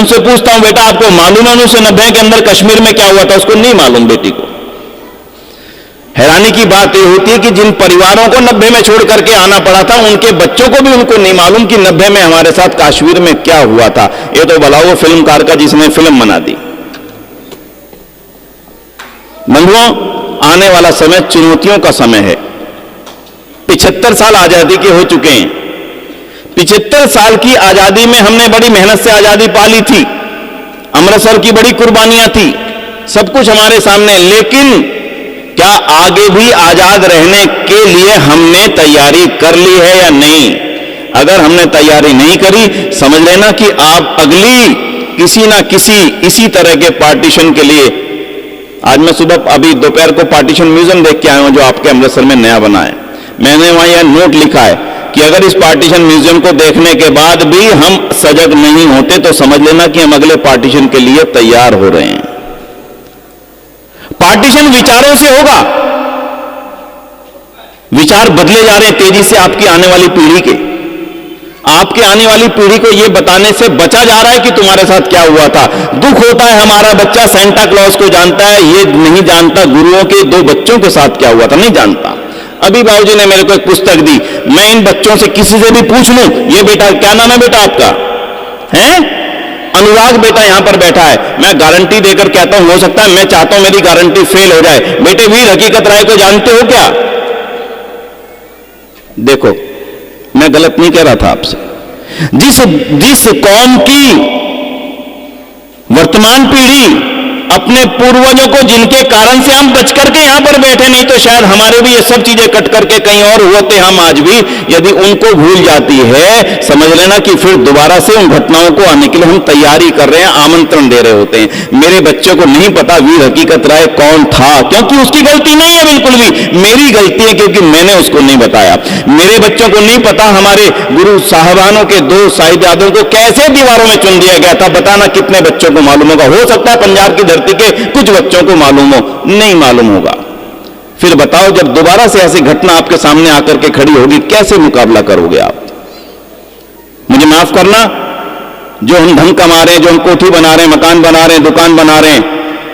उनसे पूछता हूं, बेटा आपको मालूम है 1990 के अंदर कश्मीर में क्या हुआ था? उसको नहीं मालूम बेटी को। हैरानी की बात यह होती है कि जिन परिवारों को 90 में छोड़ करके आना पड़ा था, उनके बच्चों को भी उनको नहीं मालूम कि 90 में हमारे साथ कश्मीर में क्या हुआ था। ये तो भला वो फिल्मकार का जिसने फिल्म बना दी। बंधुओं, आने वाला समय चुनौतियों का समय है। 75 साल आजादी के हो चुके हैं। 75 साल की आजादी में हमने बड़ी मेहनत से आजादी पाली थी, अमृतसर की बड़ी कुर्बानियां थी, सब कुछ हमारे सामने। लेकिन क्या आगे भी आजाद रहने के लिए हमने तैयारी कर ली है या नहीं? अगर हमने तैयारी नहीं करी, समझ लेना कि आप अगली किसी ना किसी इसी तरह के पार्टीशन के लिए। आज मैं सुबह अभी दोपहर को पार्टीशन म्यूजियम देख के आया हूं, जो आपके अमृतसर में नया बना है। मैंने वहां यह नोट लिखा है कि अगर इस पार्टीशन म्यूजियम को देखने के बाद भी हम सजग नहीं होते तो समझ लेना कि हम अगले पार्टीशन के लिए तैयार हो रहे हैं। पार्टीशन विचारों से होगा। विचार बदले जा रहे हैं तेजी से आपकी आने वाली पीढ़ी के। आपके आने वाली पीढ़ी को यह बताने से बचा जा रहा है कि तुम्हारे साथ क्या हुआ था। दुख होता है, हमारा बच्चा सेंटा क्लॉज को जानता है, ये नहीं जानता गुरुओं के 2 बच्चों के साथ क्या हुआ था, नहीं जानता। अभी बाबूजी ने मेरे को एक पुस्तक दी, मैं इन बच्चों से किसी से भी पूछ लूं, ये बेटा क्या नाम है बेटा आपका? है अनुराग बेटा यहां पर बैठा है। मैं गारंटी देकर कहता हूं, हो सकता है मैं चाहता हूं मेरी गारंटी फेल हो जाए। बेटे वीर हकीकत राय को जानते हो क्या? देखो, मैं गलत नहीं कह रहा था आपसे। जिस कौम की वर्तमान पीढ़ी अपने पूर्वजों को, जिनके कारण से हम बच करके यहां पर बैठे, नहीं तो शायद हमारे भी ये सब चीजें कट करके कहीं और होते हम आज भी, यदि उनको भूल जाती है, समझ लेना कि फिर दोबारा से उन घटनाओं को आने के लिए हम तैयारी कर रहे हैं, आमंत्रण दे रहे होते हैं। मेरे बच्चों को नहीं पता वीर हकीकत राय कौन था, क्योंकि उसकी गलती नहीं है बिल्कुल भी, मेरी गलती है क्योंकि मैंने उसको नहीं बताया। मेरे बच्चों को नहीं पता हमारे गुरु साहबानों के 2 साहिबजादों को कैसे दीवारों में चुन दिया गया था। बताना कितने बच्चों को मालूम होगा? हो सकता है पंजाब की धरती के कुछ बच्चों को मालूम हो, नहीं मालूम होगा। फिर बताओ, जब दोबारा से ऐसी घटना आपके सामने आकर के खड़ी होगी, कैसे मुकाबला करोगे आप? मुझे माफ करना, जो हम धन कमा रहे हैं, जो हम कोठी बना रहे हैं, मकान बना रहे हैं, दुकान बना रहे हैं,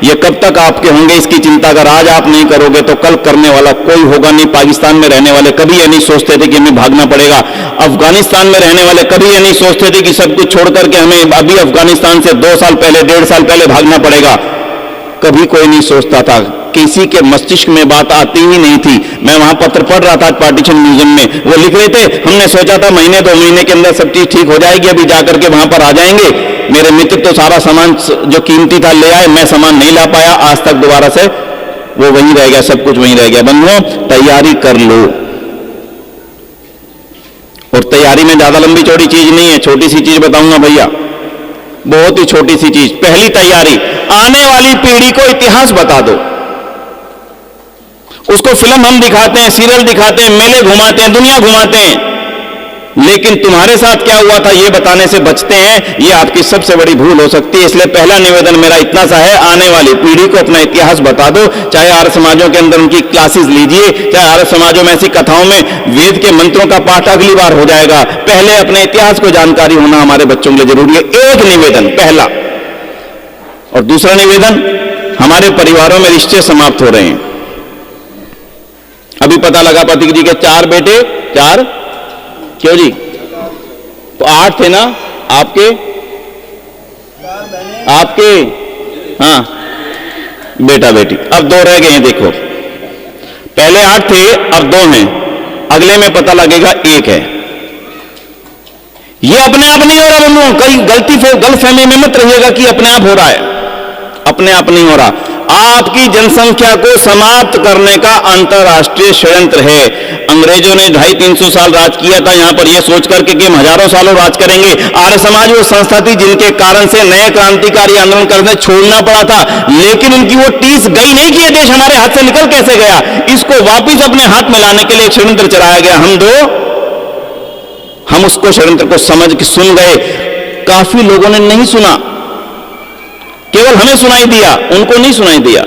ये कब तक आपके होंगे इसकी चिंता अगर आज आप नहीं करोगे तो कल करने वाला कोई होगा नहीं। पाकिस्तान में रहने वाले कभी ये नहीं सोचते थे कि हमें भागना पड़ेगा। अफगानिस्तान में रहने वाले कभी ये नहीं सोचते थे कि सब कुछ छोड़ करके हमें अभी अफगानिस्तान से 2 साल पहले, 1.5 साल पहले भागना पड़ेगा। कभी कोई नहीं सोचता था, किसी के मस्तिष्क में बात आती ही नहीं थी। मैं वहां पत्र पढ़ रहा था पार्टीशन म्यूजियम में, वो लिख रहे थे, हमने सोचा था महीने 2 महीने के अंदर सब चीज ठीक हो जाएगी, अभी जाकर के वहां पर आ जाएंगे। मेरे मित्र तो सारा सामान जो कीमती था ले आए, मैं सामान नहीं ला पाया, आज तक दोबारा से वो वहीं रह गया, सब कुछ वहीं रह गया। बंधुओं, तैयारी कर लो। और तैयारी में ज्यादा लंबी चौड़ी चीज नहीं है, छोटी सी चीज बताऊंगा भैया, बहुत ही छोटी सी चीज। पहली तैयारी, आने वाली पीढ़ी को इतिहास बता दो। उसको फिल्म हम दिखाते हैं, सीरियल दिखाते हैं, मेले घुमाते हैं, दुनिया घुमाते हैं, लेकिन तुम्हारे साथ क्या हुआ था ये बताने से बचते हैं। ये आपकी सबसे बड़ी भूल हो सकती है। इसलिए पहला निवेदन मेरा इतना सा है, आने वाली पीढ़ी को अपना इतिहास बता दो। चाहे आर्य समाजों के अंदर उनकी क्लासेस लीजिए, चाहे आर्य समाजों में ऐसी कथाओं में वेद के मंत्रों का पाठ अगली बार हो जाएगा। पहले अपने इतिहास को जानकारी होना हमारे बच्चों के लिए जरूरी है। एक निवेदन पहला। और दूसरा निवेदन, हमारे परिवारों में रिश्ते समाप्त हो रहे हैं। अभी पता लगा पति जी के 4 बेटे, 4 क्यों जी? तो 8 थे ना आपके? हाँ, बेटा बेटी, अब 2 रह गए हैं। देखो, पहले 8 थे, अब 2 हैं, अगले में पता लगेगा 1 है। ये अपने आप नहीं हो रहा बंधुओं, कहीं गलतफहमी में मत रहिएगा कि अपने आप हो रहा है, अपने आप नहीं हो रहा। आपकी जनसंख्या को समाप्त करने का अंतरराष्ट्रीय षड्यंत्र है। अंग्रेजों ने 250-300 साल राज किया था यहां पर, यह सोच करके कि हम हजारों सालों राज करेंगे। आर्य समाज वो संस्था थी जिनके कारण से नए क्रांतिकारी आंदोलन करने छोड़ना पड़ा था, लेकिन उनकी वो टीस गई नहीं कि ये देश हमारे हाथ से निकल कैसे गया। इसको वापिस अपने हाथ में लाने के लिए एक षड्यंत्र चलाया गया। हम उसको षड्यंत्र को समझ के सुन गए। काफी लोगों ने नहीं सुना, केवल हमें सुनाई दिया, उनको नहीं सुनाई दिया।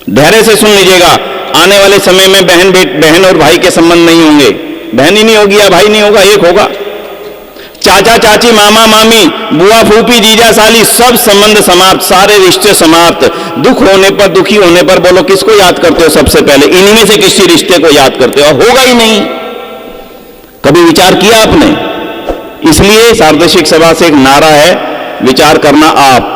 धैर्य से सुन लीजिएगा, आने वाले समय में बहन और भाई के संबंध नहीं होंगे, बहन ही नहीं होगी या भाई नहीं होगा, एक होगा। चाचा चाची, मामा मामी, बुआ फूफी, जीजा साली, सब संबंध समाप्त, सारे रिश्ते समाप्त। दुख होने पर, दुखी होने पर बोलो किसको याद करते हो सबसे पहले? इनमें से किसी रिश्ते को याद करते हो? होगा ही नहीं। कभी विचार किया आपने? इसलिए सार्वदेशिक सभा से एक नारा है, विचार करना आप।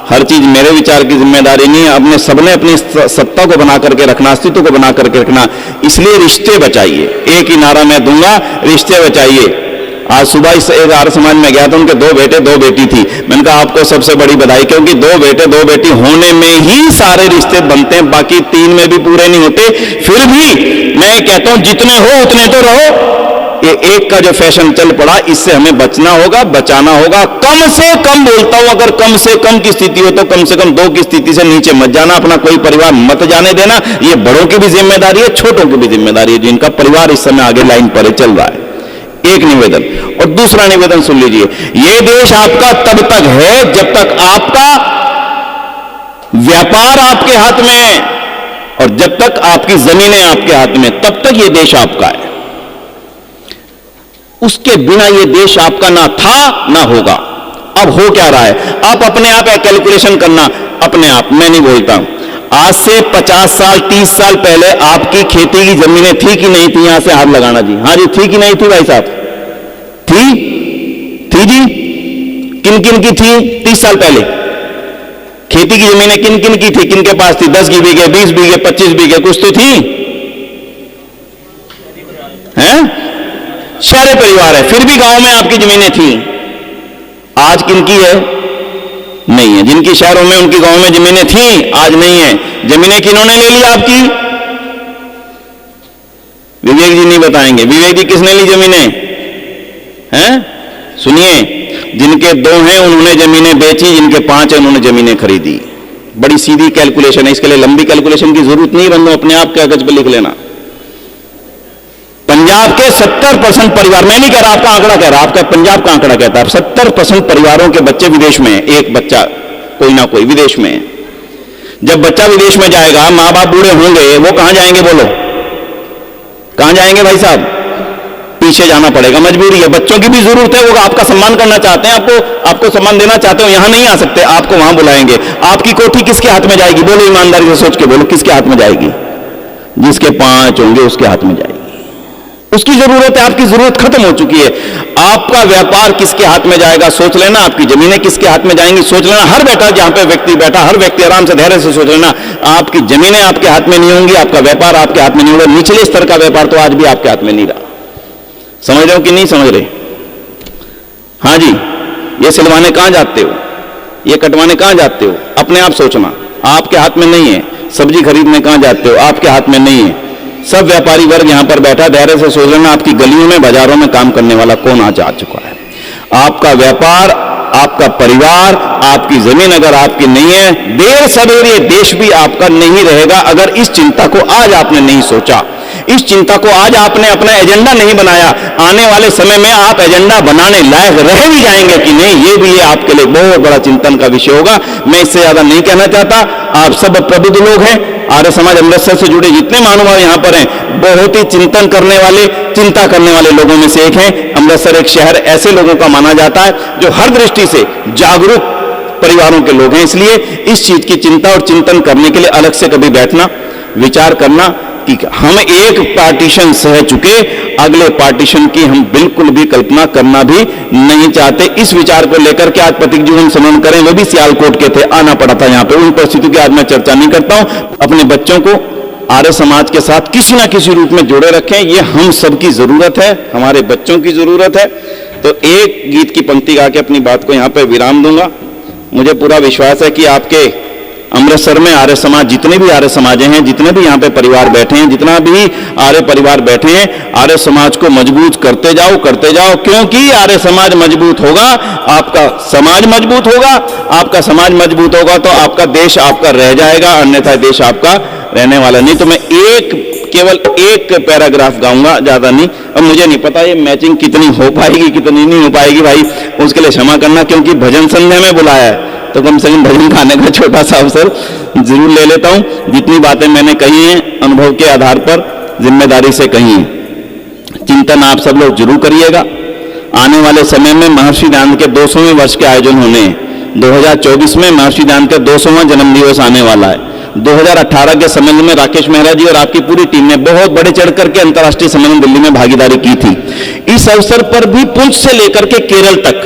हर चीज मेरे विचार की जिम्मेदारी नहीं है। अपने सबने अपनी सत्ता को बना करके रखना, अस्तित्व को बना करके रखना। इसलिए रिश्ते बचाइए। एक ही नारा मैं दूंगा, रिश्ते बचाइए। आज सुबह इस एक आर्य समाज में गया था, उनके 2 बेटे 2 बेटी थी। मैंने कहा आपको सबसे बड़ी बधाई, क्योंकि 2 बेटे 2 बेटी होने में ही सारे रिश्ते बनते हैं, बाकी 3 में भी पूरे नहीं होते। फिर भी मैं कहता हूं जितने हो उतने तो रहो। ये एक का जो फैशन चल पड़ा, इससे हमें बचना होगा, बचाना होगा। कम से कम बोलता हूं, अगर कम से कम की स्थिति हो तो कम से कम 2 की स्थिति से नीचे मत जाना। अपना कोई परिवार मत जाने देना। ये बड़ों की भी जिम्मेदारी है, छोटों की भी जिम्मेदारी है, जिनका परिवार इस समय आगे लाइन पर चल रहा है। एक निवेदन। और दूसरा निवेदन सुन लीजिए, यह देश आपका तब तक है जब तक आपका व्यापार आपके हाथ में है, और जब तक आपकी जमीनें आपके हाथ में, तब तक यह देश आपका है। उसके बिना यह देश आपका ना था ना होगा। अब हो क्या रहा है, आप अपने आप कैलकुलेशन करना, अपने आप, मैं नहीं बोलता हूं। आज से 50 साल 30 साल पहले आपकी खेती की जमीनें थी कि नहीं थी? यहां से हाथ लगाना जी। हाँ जी, थी कि नहीं थी भाई साहब? थी जी। किन किन की थी 30 साल पहले? खेती की जमीनें किन किन की थी? किन के पास थी? 10 बीघे, 20 बीघे, 25 बीघे, कुछ तो थी हैं? सारे परिवार है, फिर भी गांव में आपकी जमीनें थी। आज किन की है? नहीं है। जिनकी शहरों में, उनकी गांव में जमीनें थी, आज नहीं है। जमीनें किन्होंने ले ली आपकी? विवेक जी नहीं बताएंगे। विवेक जी किसने ली जमीनें? हैं? सुनिए, जिनके 2 हैं उन्होंने जमीनें बेची, जिनके 5 हैं उन्होंने जमीनें खरीदी। बड़ी सीधी कैलकुलेशन है, इसके लिए लंबी कैलकुलेशन की जरूरत नहीं। बंदो अपने आप कागज पर लिख लेना। पंजाब के 70% परिवार, मैं नहीं कह रहा आपका आंकड़ा कह रहा, आपका पंजाब का आंकड़ा कहता है, 70% परिवारों के बच्चे विदेश में हैं। एक बच्चा कोई ना कोई विदेश में है। जब बच्चा विदेश में जाएगा, मां बाप बूढ़े होंगे, वो कहां जाएंगे? बोलो कहां जाएंगे भाई साहब? पीछे जाना पड़ेगा, मजबूरी है। बच्चों की भी जरूरत है, वो आपका सम्मान करना चाहते हैं, आपको सम्मान देना चाहते हो, यहां नहीं आ सकते, आपको वहां बुलाएंगे। आपकी कोठी किसके हाथ में जाएगी? बोलो ईमानदारी से सोच के बोलो, किसके हाथ में जाएगी? जिसके 5 होंगे उसके हाथ में जाएगी। उसकी जरूरत है, आपकी जरूरत खत्म हो चुकी है। आपका व्यापार किसके हाथ में जाएगा? सोच लेना। आपकी जमीनें किसके हाथ में जाएंगी? सोच लेना। हर बैठा, जहां पे व्यक्ति बैठा, हर व्यक्ति आराम से धैर्य से सोच लेना। आपकी जमीनें आपके हाथ में नहीं होंगी, आपका व्यापार आपके हाथ में नहीं होगा। निचले स्तर का व्यापार तो आज भी आपके हाथ में नहीं रहा। समझ रहे हो कि नहीं समझ रहे? हाँ जी, ये सिलवाने कहां जाते हो? ये कटवाने कहां जाते हो? अपने आप सोचना। आपके हाथ में नहीं है। सब्जी खरीदने कहां जाते हो? आपके हाथ में नहीं है। सब व्यापारी वर्ग यहां पर बैठा, धैर्य से सोच लेना। आपकी गलियों में, बाजारों में काम करने वाला कौन आज आ चुका है? आपका व्यापार, आपका परिवार, आपकी जमीन अगर आपकी नहीं है, देर सवेर ये देश भी आपका नहीं रहेगा। अगर इस चिंता को आज आपने नहीं सोचा, इस चिंता को आज आपने अपना एजेंडा नहीं बनाया, आने वाले समय में आप एजेंडा बनाने लायक रह भी जाएंगे कि नहीं, ये भी आपके लिए बहुत बड़ा चिंतन का विषय होगा। मैं इससे ज्यादा नहीं कहना चाहता। आप सब प्रबुद्ध लोग हैं। आर्य समाज अमृतसर से जुड़े जितने महानुभाव यहां पर हैं, बहुत ही चिंतन करने वाले, चिंता करने वाले लोगों में से एक है। अमृतसर एक शहर ऐसे लोगों का माना जाता है जो हर दृष्टि से जागरूक परिवारों के लोग हैं। इसलिए इस चीज की चिंता और चिंतन करने के लिए अलग से कभी बैठना, विचार करना कि हम एक पार्टीशन सह चुके, अगले पार्टीशन की हम बिल्कुल भी कल्पना करना भी नहीं चाहते। इस विचार को लेकर के आज प्रतीक जी हम समन करें, वो भी सियालकोट के थे, आना पड़ा था यहाँ पे। उन परिस्थितियों की आज मैं चर्चा नहीं करता हूं। अपने बच्चों को आर्य समाज के साथ किसी ना किसी रूप में जोड़े रखें, ये हम सबकी जरूरत है, हमारे बच्चों की जरूरत है। तो एक गीत की पंक्ति गा के अपनी बात को यहाँ पे विराम दूंगा। मुझे पूरा विश्वास है कि आपके अमृतसर में आर्य समाज, जितने भी आर्य समाज हैं, जितने भी यहाँ पे परिवार बैठे हैं, जितना भी आर्य परिवार बैठे हैं, आर्य समाज को मजबूत करते जाओ, करते जाओ। क्योंकि आर्य समाज मजबूत होगा, आपका समाज मजबूत होगा। आपका समाज मजबूत होगा तो आपका देश आपका रह जाएगा, अन्यथा देश आपका रहने वाला नहीं। तो मैं केवल एक पैराग्राफ गाऊंगा, ज्यादा नहीं। अब मुझे नहीं पता ये मैचिंग कितनी हो पाएगी, कितनी नहीं हो पाएगी भाई, उसके लिए क्षमा करना। क्योंकि भजन संध्या में बुलाया है तो कम से कम भजन खाने का छोटा सा अवसर जरूर ले लेता हूं। जितनी बातें मैंने कही हैं अनुभव के आधार पर, जिम्मेदारी से कही हैं। चिंतन आप सब लोग जरूर करिएगा। आने वाले समय में महर्षि दयानंद के 200वें वर्ष के आयोजन होने हैं। 2024 में महर्षि दयानंद का 200वां जन्म दिवस आने वाला है। 2018 के सम्मेलन में राकेश मेहरा जी और आपकी पूरी टीम ने बहुत बढ़े चढ़ करके अंतर्राष्ट्रीय सम्मेलन दिल्ली में भागीदारी की थी। इस अवसर पर भी पुंछ से लेकर के केरल तक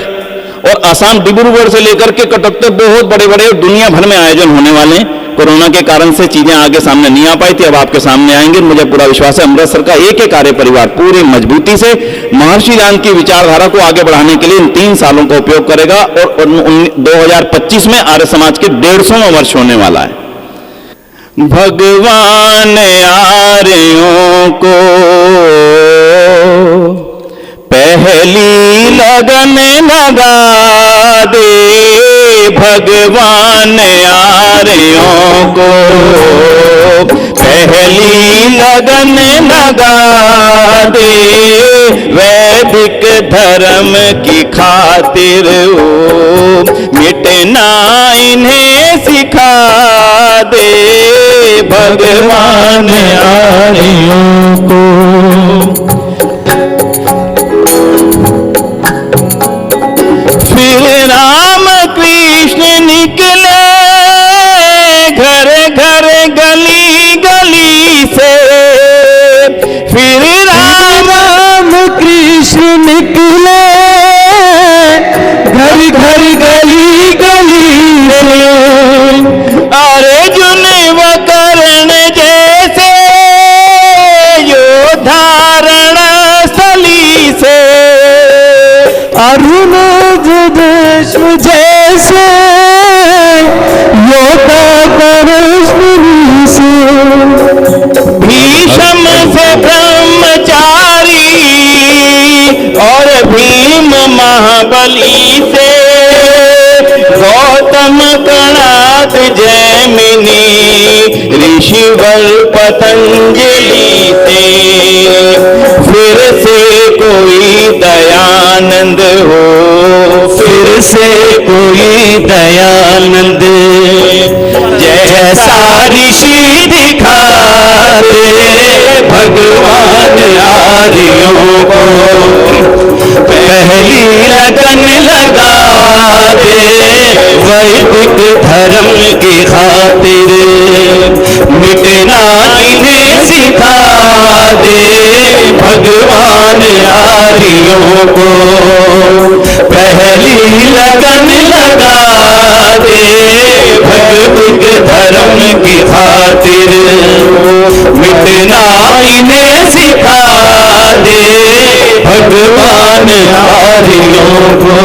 और असम डिब्रूगढ़ से लेकर के कटक तक बहुत बड़े बड़े दुनिया भर में आयोजन होने वाले हैं। कोरोना के कारण से चीजें आगे सामने नहीं आ पाई थी, अब आपके सामने आएंगे। मुझे पूरा विश्वास है अमृतसर का एक एक कार्य परिवार पूरी मजबूती से महर्षि दयानंद की विचारधारा को आगे बढ़ाने के लिए इन 3 सालों का उपयोग करेगा और 2025 में आर्य समाज के 150वां वर्ष होने वाला है। भगवान आर्यों को पहली लगन लगा दे, भगवान आर्यों को पहली लगन लगा दे, वैदिक धर्म की खातिर ओ मिटना इन्हें सिखा दे, भगवान आर्यों को। फिर राम कृष्ण निकले घर घर गली गली से, फिर राम कृष्ण निकले घर घर गली गली से, अर्जुन व कर्ण जैसे योद्धा रणस्थली से, अरुण विश्व जैसे योद्धा परस्परी से, भीष्म से ब्रह्मचारी और भीम महाबली से, गौतम कणाद जैमिनी ऋषिवर पतंजलि से, फिर से कोई दयानंद हो, फिर से कोई दयानंद जैसा ऋषि दिखा दे, भगवान आर्यों को पहली लगन लगा दे, वैदिक धर्म की खातिर मिटना इन्हें सिखा दे, भगवान आर्यों को पहली लगन लगा दे, वैदिक धर्म की खातिर मिटना इन्हें सिखा दे, भगवान आर्यों को